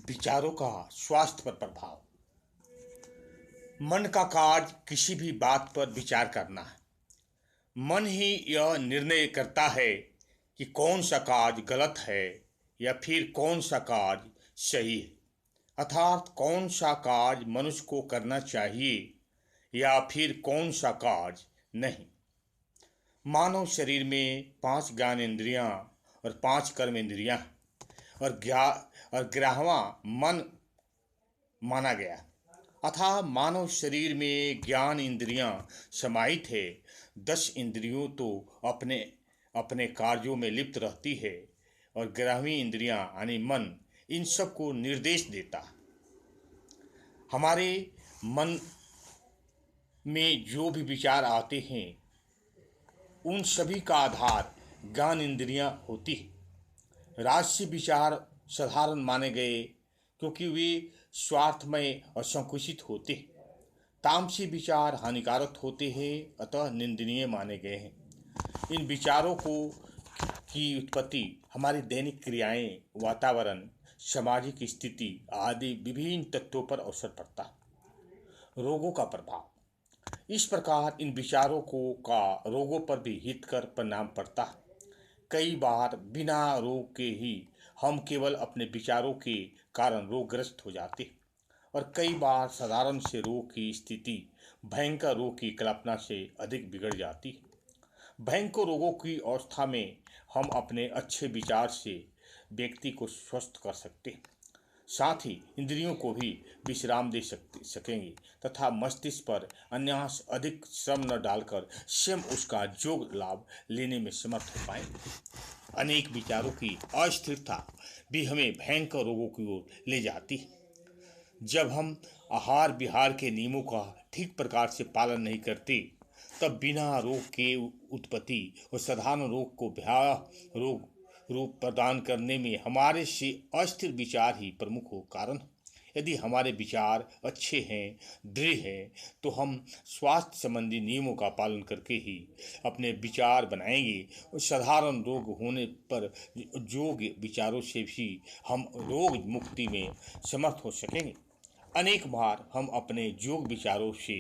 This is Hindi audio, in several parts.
विचारों का स्वास्थ्य पर प्रभाव। मन का कार्य किसी भी बात पर विचार करना है। मन ही यह निर्णय करता है कि कौन सा कार्य गलत है या फिर कौन सा कार्य सही है, अर्थात कौन सा कार्य मनुष्य को करना चाहिए या फिर कौन सा कार्य नहीं। मानव शरीर में 5 ज्ञान इंद्रियां और 5 कर्म इंद्रियां और 11वां मन माना गया। अतः मानव शरीर में ज्ञान इंद्रियां समाहित है। 10 इंद्रियों तो अपने अपने कार्यों में लिप्त रहती है और 11वीं इंद्रियां यानी मन इन सब को निर्देश देता। हमारे मन में जो भी विचार आते हैं उन सभी का आधार ज्ञान इंद्रियां होती है। राजसी विचार साधारण माने गए क्योंकि वे स्वार्थमय और संकुचित होते हैं। तामसी विचार हानिकारक होते हैं, अतः निंदनीय माने गए हैं। इन विचारों की उत्पत्ति हमारी दैनिक क्रियाएं, वातावरण, सामाजिक स्थिति आदि विभिन्न तत्वों पर असर पड़ता है। रोगों का प्रभाव। इस प्रकार इन विचारों का रोगों पर भी हितकर परिणाम पड़ता है। कई बार बिना रोग के ही हम केवल अपने विचारों के कारण रोगग्रस्त हो जाते हैं और कई बार साधारण से रोग की स्थिति भयंकर रोग की कल्पना से अधिक बिगड़ जाती है। भयंकर रोगों की अवस्था में हम अपने अच्छे विचार से व्यक्ति को स्वस्थ कर सकते हैं, साथ ही इंद्रियों को भी विश्राम दे सकेंगे तथा मस्तिष्क पर अन्यास अधिक श्रम न डालकर स्वयं उसका जोग लाभ लेने में समर्थ हो पाएंगे। अनेक विचारों की अस्थिरता भी हमें भयंकर रोगों की ओर ले जाती है। जब हम आहार विहार के नियमों का ठीक प्रकार से पालन नहीं करते तब बिना रोग के उत्पत्ति और साधारण रोग को भयावह रोग रूप प्रदान करने में हमारे से अस्थिर विचार ही प्रमुख कारण। यदि हमारे विचार अच्छे हैं, दृढ़ हैं, तो हम स्वास्थ्य संबंधी नियमों का पालन करके ही अपने विचार बनाएंगे और साधारण रोग होने पर योग विचारों से भी हम रोग मुक्ति में समर्थ हो सकेंगे। अनेक बार हम अपने योग विचारों से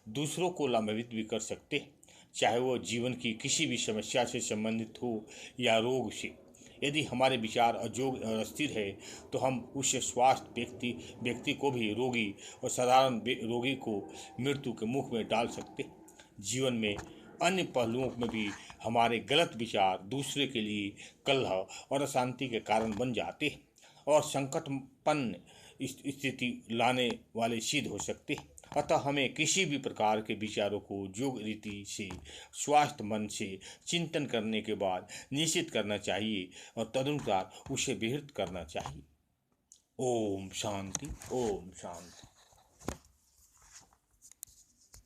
दूसरों को लाभान्वित भी कर सकते हैं, चाहे वो जीवन की किसी भी समस्या से संबंधित हो या रोग से। यदि हमारे विचार अयोग्य और अस्थिर है तो हम उस स्वास्थ्य व्यक्ति को भी रोगी और साधारण रोगी को मृत्यु के मुख में डाल सकते। जीवन में अन्य पहलुओं में भी हमारे गलत विचार दूसरे के लिए कलह और अशांति के कारण बन जाते हैं और संकटपन्न स्थिति लाने वाले सिद्ध हो सकते। अतः हमें किसी भी प्रकार के विचारों को योग रीति से स्वास्थ्य मन से चिंतन करने के बाद निश्चित करना चाहिए और तदनुसार उसे विहित करना चाहिए। ओम शांति, ओम शांति।